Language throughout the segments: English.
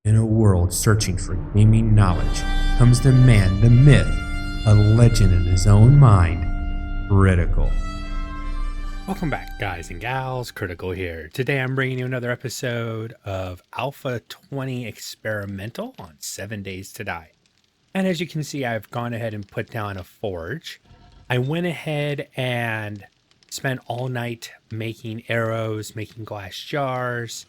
In a world searching for gaming knowledge comes the man, the myth, a legend in his own mind, Critical. Welcome back, guys and gals. Critical here. Today I'm bringing you another episode of Alpha 20 Experimental on 7 Days to Die. And as you can see, I've gone ahead and put down a forge. I went ahead and spent all night making arrows, making glass jars,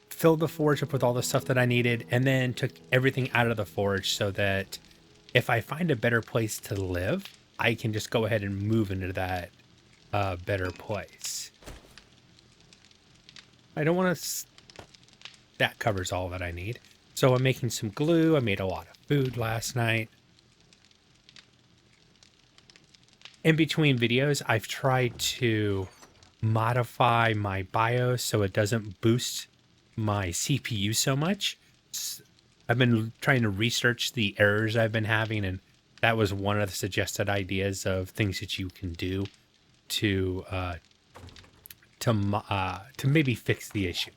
filled the forge up with all the stuff that I needed, and then took everything out of the forge so that if I find a better place to live, I can just go ahead and move into that better place. I don't want to... That covers all that I need. So I'm making some glue. I made a lot of food last night. In between videos, I've tried to modify my BIOS so it doesn't boost my CPU so much. I've been trying to research the errors I've been having, and that was one of the suggested ideas of things that you can do to maybe fix the issue.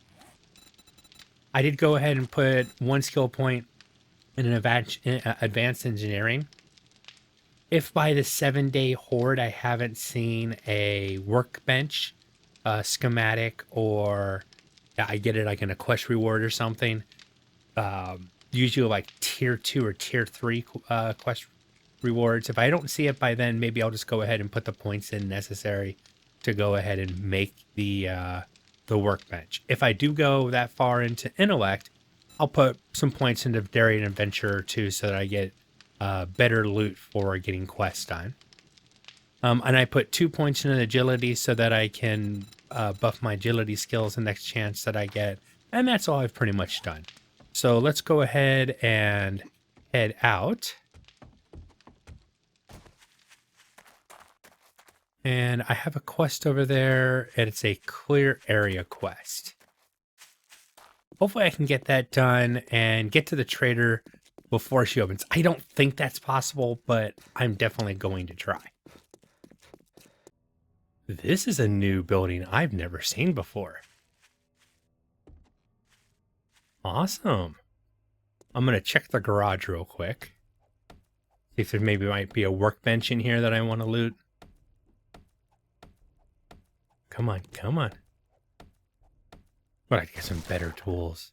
I did go ahead and put one skill point in an advanced engineering. If by the 7-day horde I haven't seen a workbench, schematic, or I get it like in a quest reward or something, usually like tier 2 or tier 3 quest rewards. If I don't see it by then, maybe I'll just go ahead and put the points in necessary to go ahead and make the workbench. If I do go that far into intellect, I'll put some points into daring adventure too, so that I get better loot for getting quests done. And I put 2 points in agility so that I can buff my agility skills the next chance that I get. And that's all I've pretty much done. So let's go ahead and head out. And I have a quest over there, and it's a clear area quest. Hopefully I can get that done and get to the trader before she opens. I don't think that's possible, but I'm definitely going to try. This is a new building I've never seen before. Awesome. I'm going to check the garage real quick. See if there maybe might be a workbench in here that I want to loot. Come on, come on. But I get some better tools.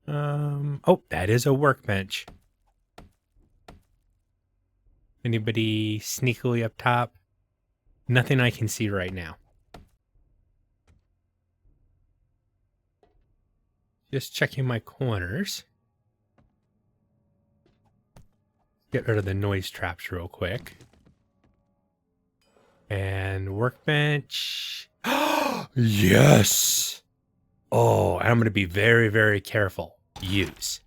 Oh, that is a workbench. Anybody sneakily up top? Nothing I can see right now. Just checking my corners. Get rid of the noise traps real quick. And workbench. Yes! Oh, I'm going to be very, very careful. Use.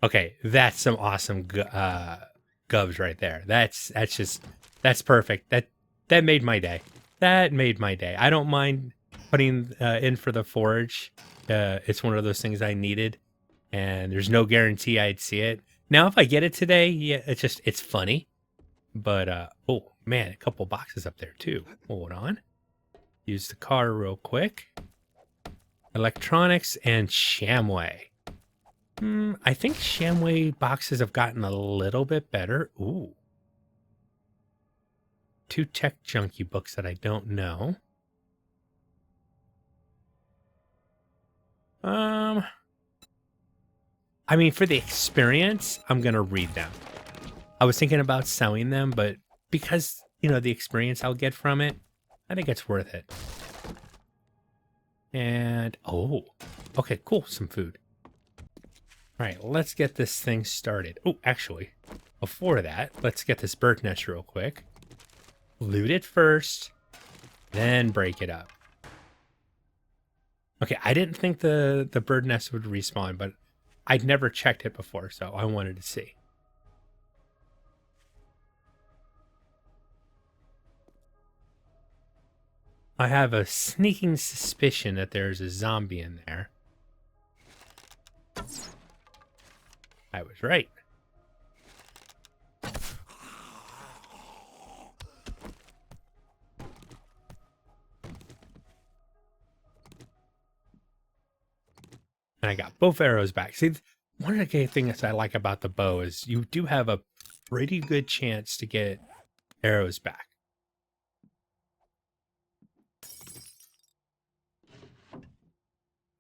Okay, that's some awesome gubs right there. That's perfect. That made my day. That made my day. I don't mind putting in for the forge. It's one of those things I needed, and there's no guarantee I'd see it. Now, if I get it today, yeah, it's funny. But, oh, man, a couple boxes up there, too. Hold on. Use the car real quick. Electronics and Shamway. I think Shamway boxes have gotten a little bit better. Ooh. 2 tech junkie books that I don't know. I mean, for the experience, I'm going to read them. I was thinking about selling them, but because, the experience I'll get from it, I think it's worth it. And, oh, okay, cool, some food. All right, let's get this thing started. Oh, actually, before that, let's get this bird nest real quick. Loot it first, then break it up. Okay, I didn't think the bird nest would respawn, but I'd never checked it before, so I wanted to see. I have a sneaking suspicion that there's a zombie in there. I was right. And I got both arrows back. See, one of the things I like about the bow is you do have a pretty good chance to get arrows back.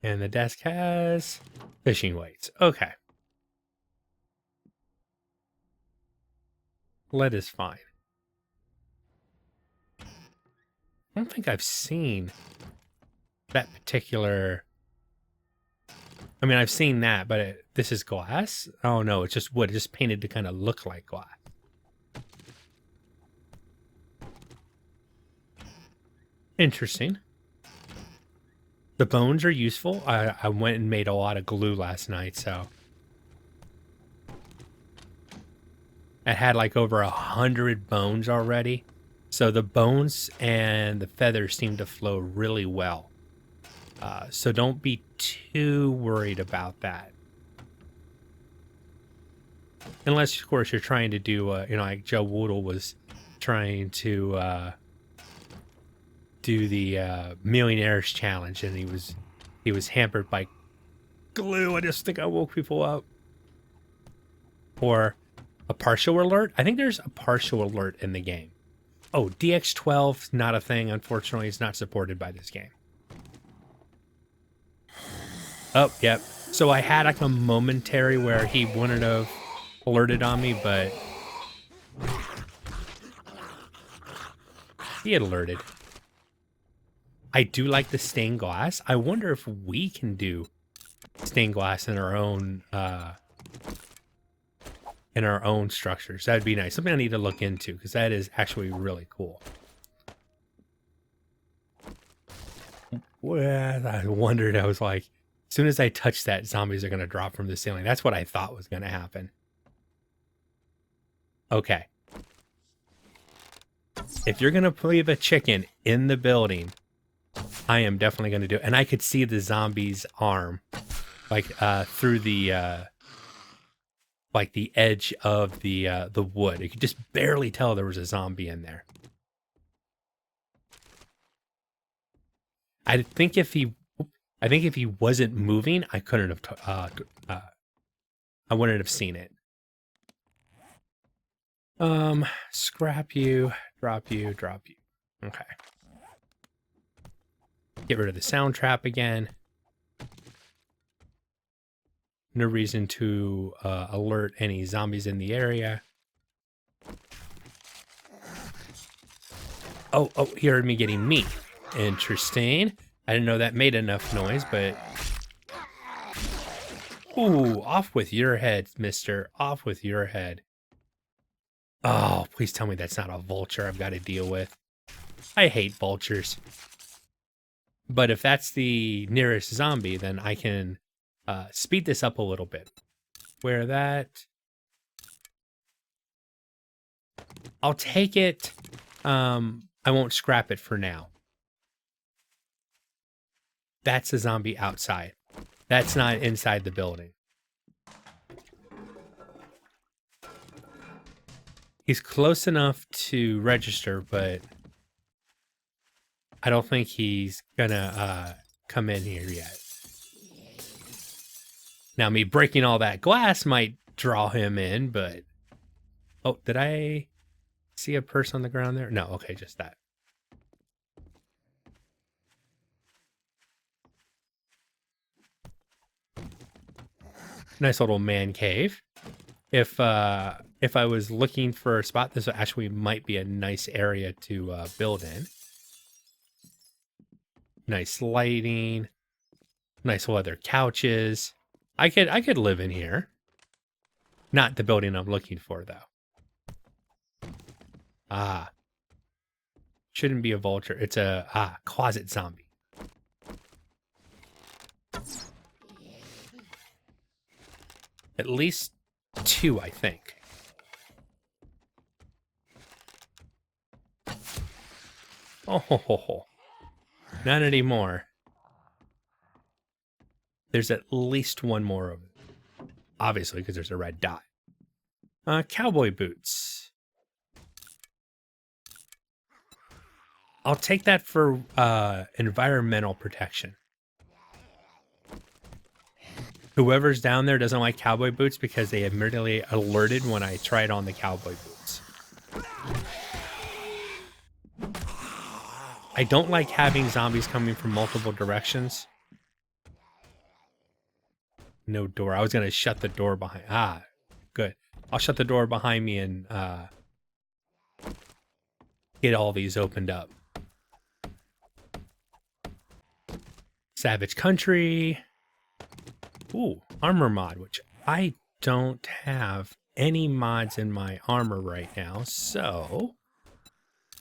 And the desk has fishing weights. Okay. Lead is fine. I don't think I've seen that particular... I mean, I've seen that, but this is glass? Oh, no, it's just wood. It's just painted to kind of look like glass. Interesting. The bones are useful. I went and made a lot of glue last night, so... I had like over 100 bones already. So the bones and the feathers seem to flow really well. So don't be too worried about that. Unless, of course, you're trying to do, like Joe Woodle was trying to do the Millionaires Challenge, and he was hampered by glue. I just think I woke people up. Or a partial alert. I think there's a partial alert in the game. Oh, DX12, not a thing. Unfortunately, it's not supported by this game. Oh, yep. So I had like a momentary where he wouldn't have alerted on me, but he had alerted. I do like the stained glass. I wonder if we can do stained glass in our own structures. That'd be nice. Something I need to look into, because that is actually really cool. Well, I wondered, I was like, as soon as I touch that, zombies are going to drop from the ceiling. That's what I thought was going to happen. Okay. If you're going to leave a chicken in the building, I am definitely going to do it. And I could see the zombie's arm, like, through the, like the edge of the wood. You could just barely tell there was a zombie in there. I think if he wasn't moving, I couldn't have. I wouldn't have seen it. Scrap you, drop you, drop you. Okay. Get rid of the sound trap again. No reason to alert any zombies in the area. Oh, he heard me getting meat. Interesting. I didn't know that made enough noise, but... Ooh, off with your head, mister. Off with your head. Oh, please tell me that's not a vulture I've got to deal with. I hate vultures. But if that's the nearest zombie, then I can speed this up a little bit. Where that... I'll take it. I won't scrap it for now. That's a zombie outside. That's not inside the building. He's close enough to register, but I don't think he's gonna come in here yet. Now, me breaking all that glass might draw him in, but... Oh, did I see a person on the ground there? No, okay, just that. Nice little man cave. If I was looking for a spot, this actually might be a nice area to build in. Nice lighting, nice leather couches. I could live in here. Not the building I'm looking for, though. Ah, shouldn't be a vulture. It's a closet zombie. At least 2, I think. Oh, not anymore. There's at least 1 more of it. Obviously, because there's a red dot. Cowboy boots. I'll take that for environmental protection. Whoever's down there doesn't like cowboy boots because they immediately alerted when I tried on the cowboy boots. I don't like having zombies coming from multiple directions. No door. I was going to shut the door behind. Ah, good. I'll shut the door behind me and get all these opened up. Savage Country. Ooh, armor mod, which I don't have any mods in my armor right now. So,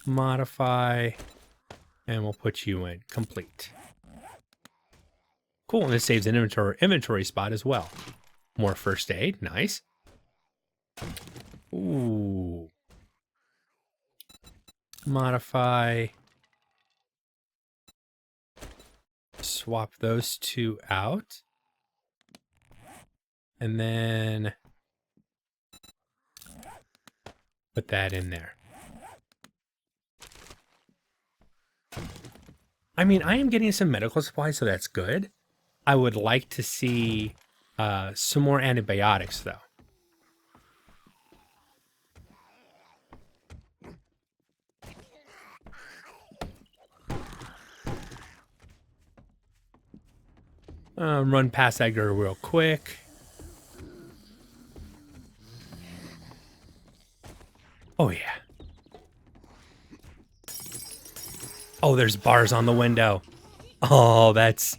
modify, and we'll put you in complete. Cool, and this saves an inventory spot as well. More first aid, nice. Ooh. Modify. Swap those two out. And then put that in there. I mean, I am getting some medical supplies, so that's good. I would like to see some more antibiotics, though. Run past that girl real quick. Oh, yeah. Oh, there's bars on the window. Oh, that's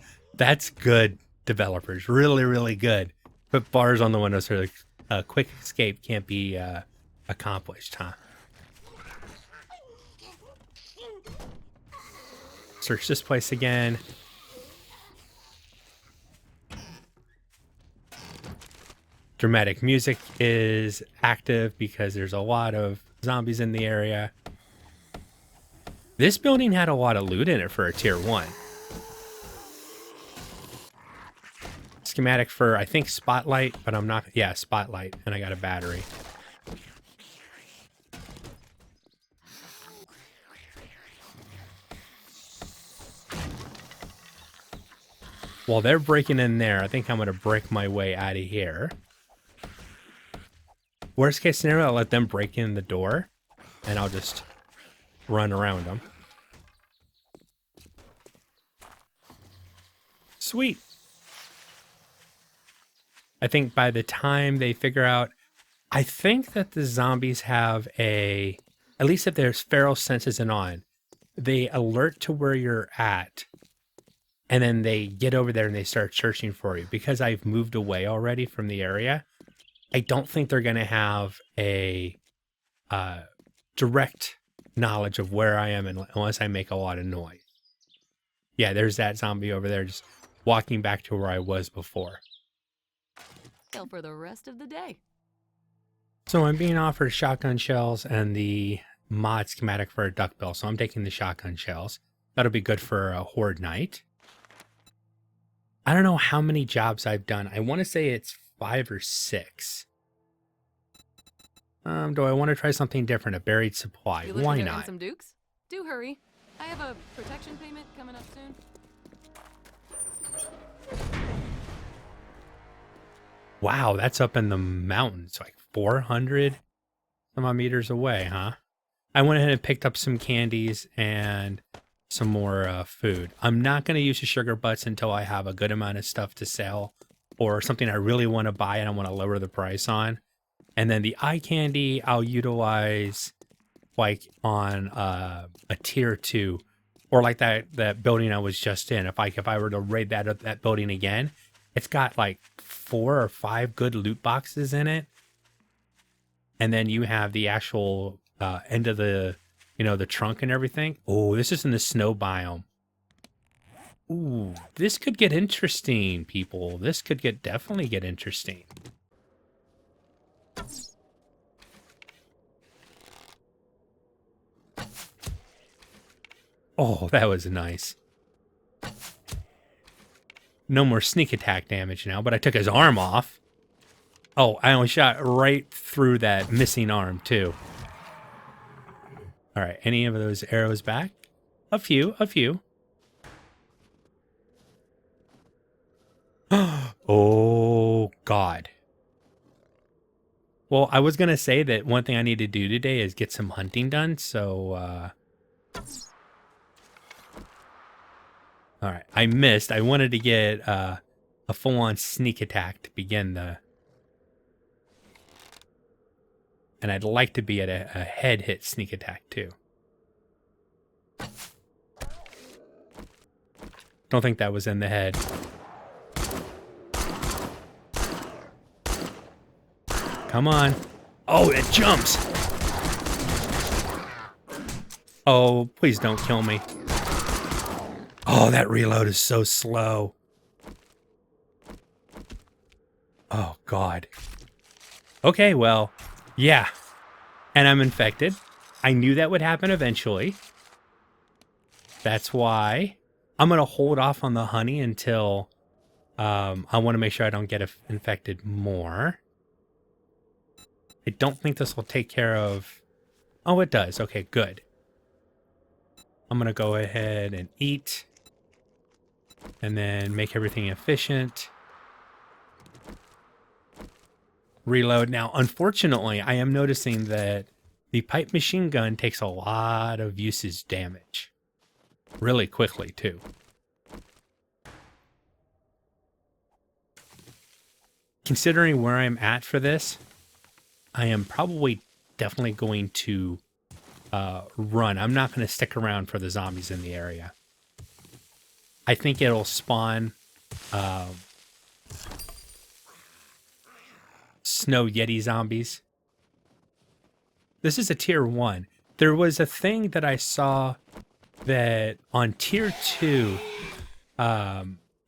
good, developers. Really, really good. Put bars on the window so a quick escape can't be accomplished, huh? Search this place again. Dramatic music is active because there's a lot of zombies in the area. This building had a lot of loot in it for a tier 1. Schematic for, I think, Spotlight, but I'm not... Yeah, Spotlight, and I got a battery. While they're breaking in there, I think I'm going to break my way out of here. Worst case scenario, I'll let them break in the door, and I'll just run around them. Sweet. I think by the time they figure out, I think that the zombies have at least if there's feral senses and on, they alert to where you're at, and then they get over there and they start searching for you. Because I've moved away already from the area, I don't think they're going to have a direct knowledge of where I am unless I make a lot of noise. Yeah, there's that zombie over there just walking back to where I was before. Go for the rest of the day. So I'm being offered shotgun shells and the mod schematic for a duckbill. So I'm taking the shotgun shells. That'll be good for a horde night. I don't know how many jobs I've done. I want to say it's 5 or 6. Do I want to try something different? A buried supply. You Why looking to not? earn some dukes? Do hurry. I have a protection payment coming up soon. Wow, that's up in the mountains, like 400 some odd meters away, huh? I went ahead and picked up some candies and some more food. I'm not going to use the sugar butts until I have a good amount of stuff to sell or something I really want to buy and I want to lower the price on. And then the eye candy I'll utilize like on a tier 2 or like that building I was just in. If I were to raid that building again, it's got like 4 or 5 good loot boxes in it. And then you have the actual end of the, the trunk and everything. Oh, this is in the snow biome. Ooh, this could get interesting, people. This could definitely get interesting. Oh, that was nice. No more sneak attack damage now, but I took his arm off. Oh, I only shot right through that missing arm, too. All right, any of those arrows back? A few. Oh, God. Well, I was going to say that one thing I need to do today is get some hunting done. So, all right. I missed. I wanted to get a full-on sneak attack to begin the... And I'd like to be at a head hit sneak attack too. Don't think that was in the head. Come on. Oh, it jumps. Oh, please don't kill me. Oh, that reload is so slow. Oh, God. Okay, well, yeah. And I'm infected. I knew that would happen eventually. That's why I'm going to hold off on the honey until I want to make sure I don't get infected more. I don't think this will take care of... Oh, it does. Okay, good. I'm going to go ahead and eat. And then make everything efficient. Reload. Now, unfortunately, I am noticing that the pipe machine gun takes a lot of usage damage. Really quickly, too. Considering where I'm at for this, I am probably definitely going to run. I'm not going to stick around for the zombies in the area. I think it'll spawn snow yeti zombies. This is a tier 1. There was a thing that I saw that on tier 2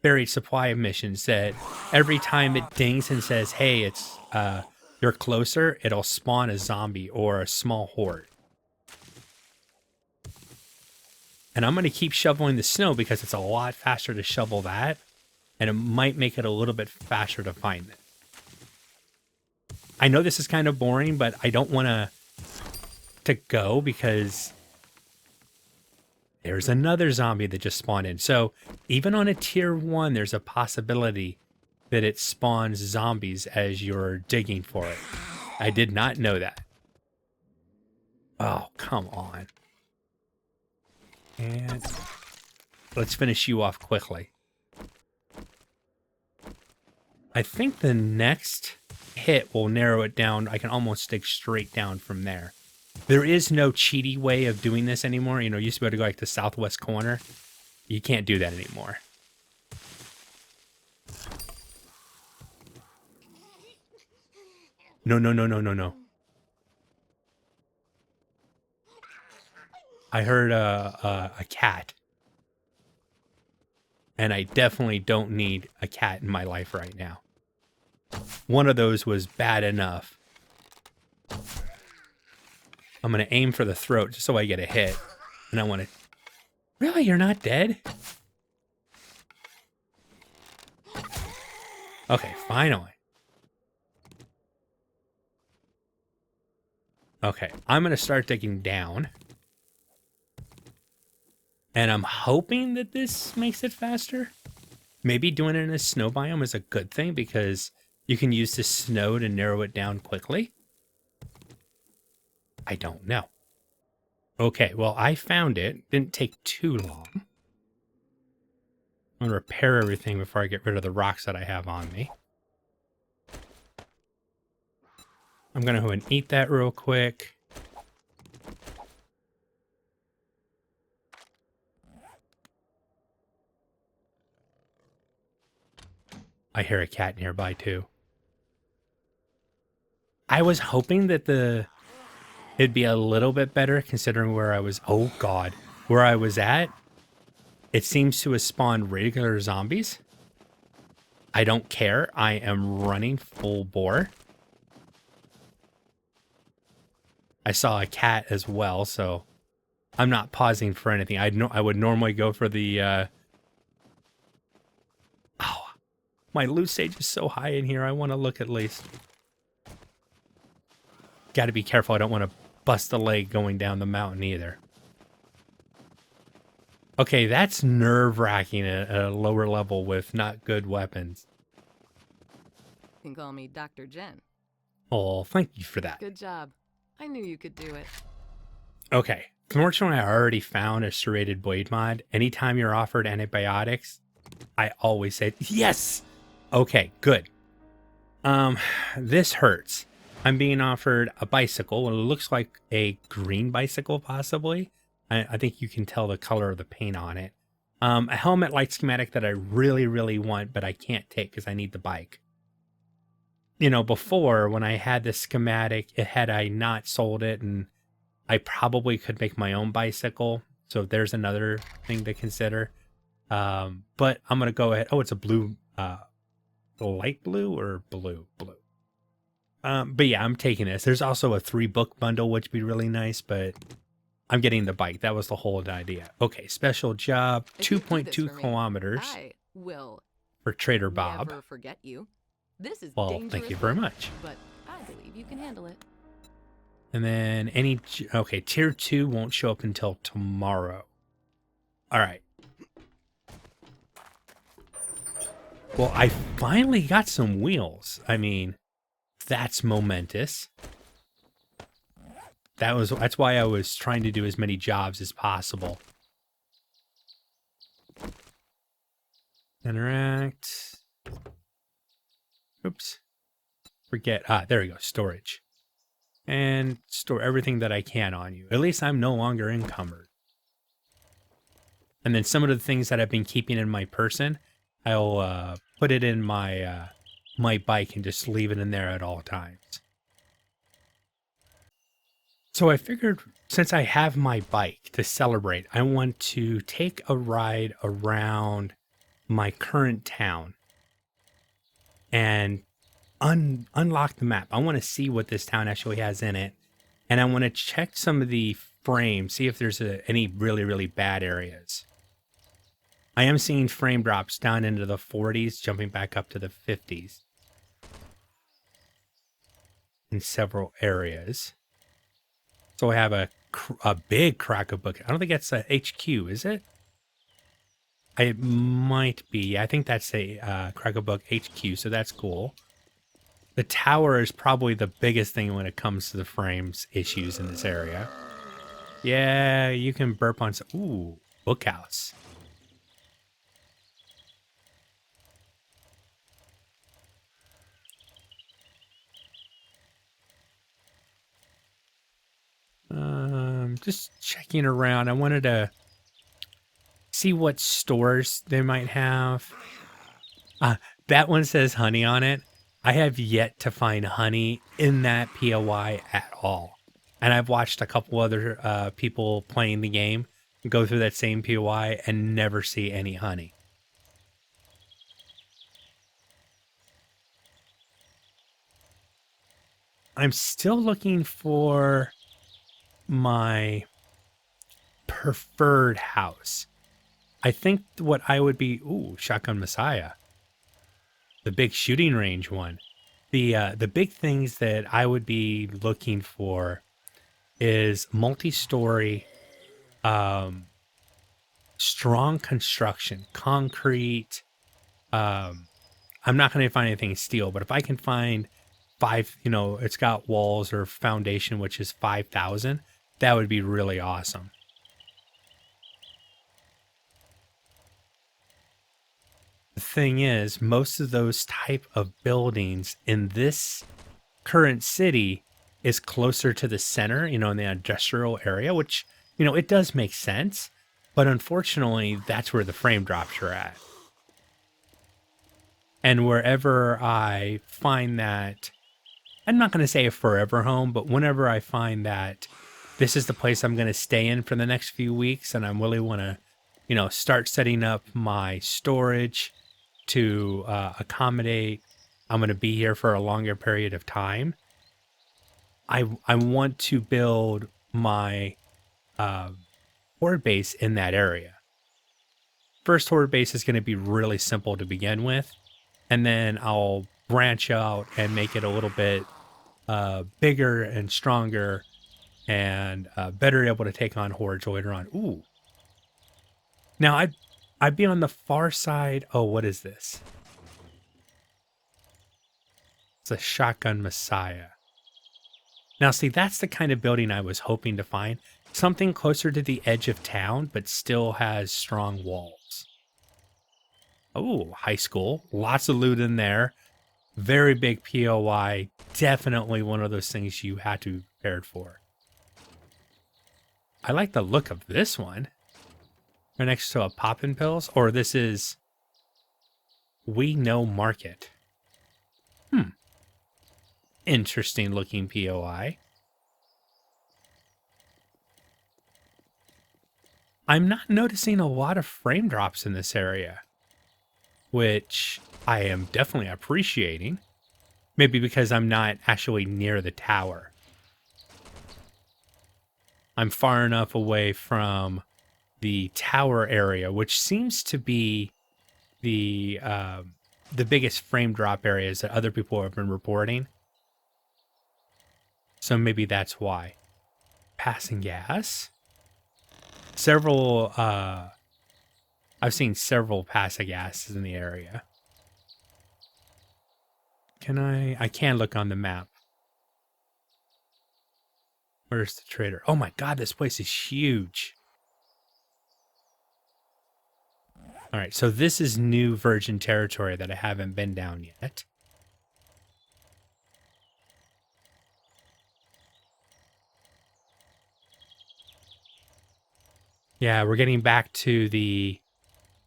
buried supply missions that every time it dings and says, hey, it's you're closer, it'll spawn a zombie or a small horde. And I'm going to keep shoveling the snow because it's a lot faster to shovel that. And it might make it a little bit faster to find it. I know this is kind of boring, but I don't want to go because there's another zombie that just spawned in. So even on a tier 1, there's a possibility that it spawns zombies as you're digging for it. I did not know that. Oh, come on. And let's finish you off quickly. I think the next hit will narrow it down. I can almost dig straight down from there. There is no cheaty way of doing this anymore. You know, you used to be able to go like the southwest corner. You can't do that anymore. No, no, no, no, no, no. I heard a cat. And I definitely don't need a cat in my life right now. One of those was bad enough. I'm going to aim for the throat just so I get a hit. And I want to... Really? You're not dead? Okay, finally. Okay, I'm going to start digging down. And I'm hoping that this makes it faster. Maybe doing it in a snow biome is a good thing because you can use the snow to narrow it down quickly. I don't know. Okay, well, I found it. Didn't take too long. I'm going to repair everything before I get rid of the rocks that I have on me. I'm going to go and eat that real quick. I hear a cat nearby too. I was hoping that it'd be a little bit better considering where I was. Oh God, where I was at. It seems to have spawned regular zombies. I don't care. I am running full bore. I saw a cat as well, so I'm not pausing for anything. I would normally go for the. Oh, my loot stage is so high in here. I want to look at least. Got to be careful. I don't want to bust a leg going down the mountain either. Okay, that's nerve-wracking at a lower level with not good weapons. can call me Dr. Jen. Oh, thank you for that. Good job. I knew you could do it. Okay. Fortunately, I already found a serrated blade mod. Anytime you're offered antibiotics, I always say, yes! Okay, good. This hurts. I'm being offered a bicycle. It looks like a green bicycle, possibly. I think you can tell the color of the paint on it. A helmet light schematic that I really, really want, but I can't take because I need the bike. You know, before, when I had this schematic, had I not sold it, and I probably could make my own bicycle. So there's another thing to consider. But I'm going to go ahead. Oh, it's a blue, light blue or blue? Blue. But yeah, I'm taking this. There's also a 3-book bundle, which would be really nice, but I'm getting the bike. That was the whole idea. Okay, special job, If you do this 2.2 for me, kilometers I will for Trader Bob. never forget you. This is Well, dangerous thank you very work, much. but I believe you can handle it. And then okay, tier 2 won't show up until tomorrow. All right. Well, I finally got some wheels. I mean, that's momentous. That's why I was trying to do as many jobs as possible. Interact. Oops. Forget. There we go. Storage. And store everything that I can on you. At least I'm no longer encumbered. And then some of the things that I've been keeping in my person, I'll put it in my my bike and just leave it in there at all times. So I figured, since I have my bike to celebrate, I want to take a ride around my current town and unlock the map. I want to see what this town actually has in it. And I want to check some of the frames, see if there's any really, really bad areas. I am seeing frame drops down into the 40s, jumping back up to the 50s in several areas. So I have a big crack of book. I don't think that's a HQ, is it? It might be. I think that's a crack of book HQ, so that's cool. The tower is probably the biggest thing when it comes to the frames issues in this area. Yeah, you can burp on some. Ooh, bookhouse. Just checking around. I wanted to see what stores they might have. That one says honey on it. I have yet to find honey in that POI at all. And I've watched a couple other people playing the game go through that same POI and never see any honey. I'm still looking for my preferred house. I think what I would be... Ooh, Shotgun Messiah. The big shooting range one. The big things that I would be looking for is multi-story, strong construction, concrete. I'm not going to find anything steel, but if I can find 5, it's got walls or foundation, which is 5,000, that would be really awesome. The thing is, most of those type of buildings in this current city is closer to the center, in the industrial area, which, it does make sense. But unfortunately, that's where the frame drops are at. And wherever I find that, I'm not going to say a forever home, but whenever I find that this is the place I'm going to stay in for the next few weeks, and I really want to, start setting up my storage to accommodate, I'm going to be here for a longer period of time. I want to build my horde base in that area. First horde base is going to be really simple to begin with, and then I'll branch out and make it a little bit bigger and stronger and better able to take on hordes later on. Ooh. Now, I'd be on the far side. Oh, what is this? It's a shotgun Messiah. Now, see, that's the kind of building I was hoping to find. Something closer to the edge of town, but still has strong walls. Oh, high school. Lots of loot in there. Very big POI. Definitely one of those things you had to be prepared for. I like the look of this one. Right next to a poppin' pills. Or this is We Know Market. Interesting looking POI. I'm not noticing a lot of frame drops in this area, which I am definitely appreciating. Maybe because I'm not actually near the tower. I'm far enough away from the tower area, which seems to be the biggest frame drop areas that other people have been reporting. So maybe that's why. Passing gas. Several, I've seen several passing gases in the area. I can look on the map. Where's the trader? Oh my God, this place is huge. All right, so this is new virgin territory that I haven't been down yet. Yeah, we're getting back to the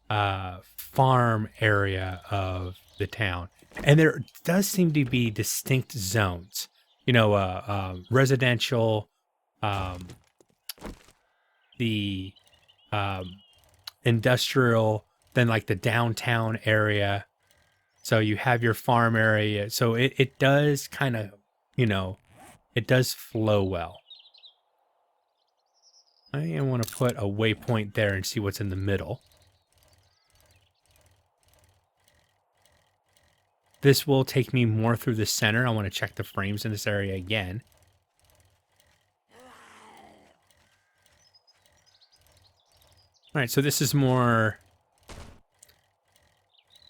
farm area of the town. And there does seem to be distinct zones. You know, residential, the industrial, then like the downtown area. So you have your farm area. So it does kind of, you know, it does flow well. I want to put a waypoint there and see what's in the middle. This will take me more through the center. I want to check the frames in this area again. All right, so this is more,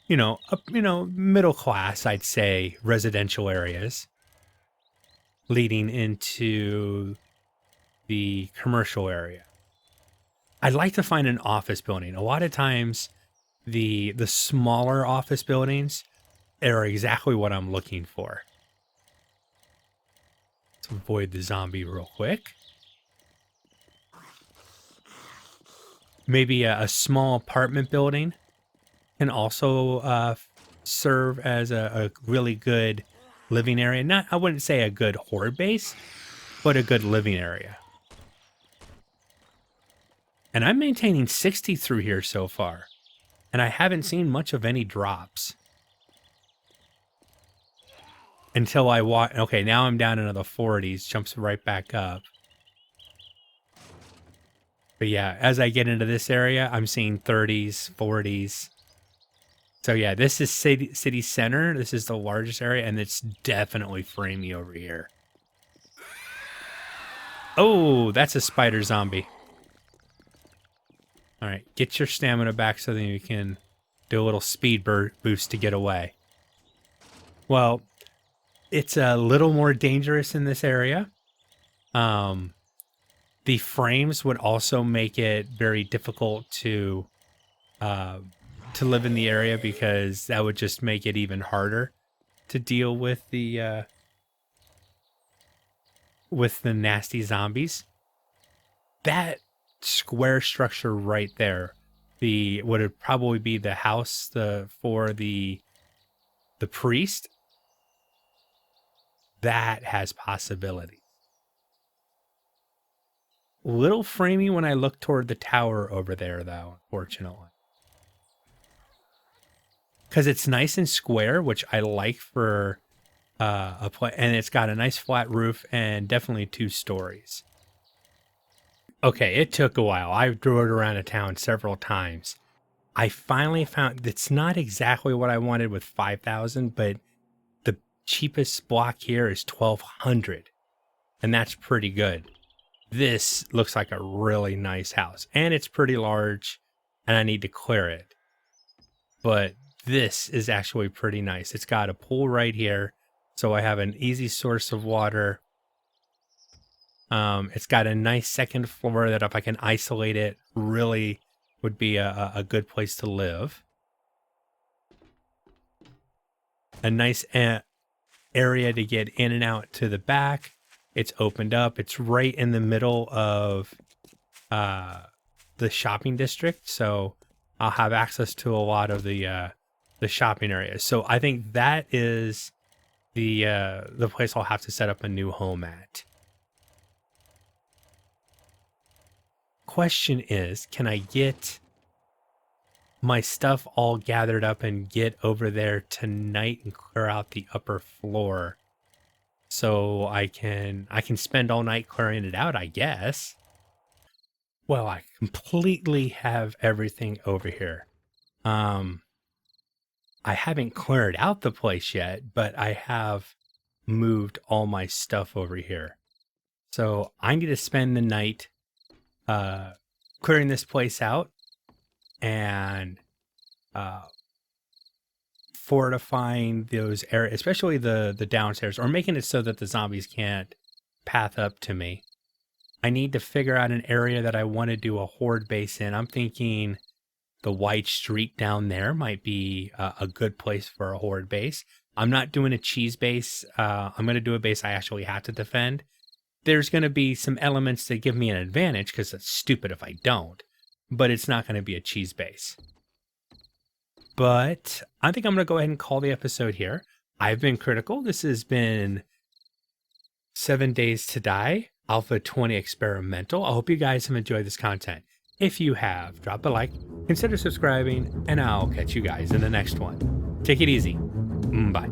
middle class, I'd say, residential areas leading into the commercial area. I'd like to find an office building. A lot of times the smaller office buildings are exactly what I'm looking for. Let's avoid the zombie real quick. Maybe a small apartment building can also serve as a really good living area. I wouldn't say a good horde base, but a good living area. And I'm maintaining 60 through here so far. And I haven't seen much of any drops. Until I walk. Okay, now I'm down into the 40s. Jumps right back up. But yeah, as I get into this area, I'm seeing 30s, 40s. So yeah, this is city center. This is the largest area. And it's definitely framey over here. Oh, that's a spider zombie. All right, get your stamina back so that you can do a little speed boost to get away. Well, it's a little more dangerous in this area. The frames would also make it very difficult to live in the area because that would just make it even harder to deal with the nasty zombies. That square structure right there, would probably be the house for the priest. That has possibility. Little framey when I look toward the tower over there, though, unfortunately. Because it's nice and square, which I like for a play, and it's got a nice flat roof and definitely 2 stories. Okay, it took a while. I drove around a town several times. I finally found it's not exactly what I wanted with 5,000, but the cheapest block here is 1,200, and that's pretty good. This looks like a really nice house, and it's pretty large, and I need to clear it. But this is actually pretty nice. It's got a pool right here, So I have an easy source of water. It's got a nice second floor that if I can isolate it, really would be a good place to live. A nice area to get in and out to the back. It's opened up. It's right in the middle of the shopping district, so I'll have access to a lot of the shopping areas. So I think that is the place I'll have to set up a new home at. Question is, can I get my stuff all gathered up and get over there tonight and clear out the upper floor so I can spend all night clearing it out, I guess. Well, I completely have everything over here. I haven't cleared out the place yet, but I have moved all my stuff over here. So I need to spend the night clearing this place out and fortifying those areas, especially the downstairs, or making it so that the zombies can't path up to me. I need to figure out an area that I want to do a horde base in. I'm thinking the wide street down there might be a good place for a horde base. I'm not doing a cheese base. I'm going to do a base I actually have to defend. There's going to be some elements that give me an advantage because it's stupid if I don't, but it's not going to be a cheese base. But I think I'm going to go ahead and call the episode here. I've been Critical. This has been 7 Days to Die, Alpha 20 Experimental. I hope you guys have enjoyed this content. If you have, drop a like, consider subscribing, and I'll catch you guys in the next one. Take it easy. Bye.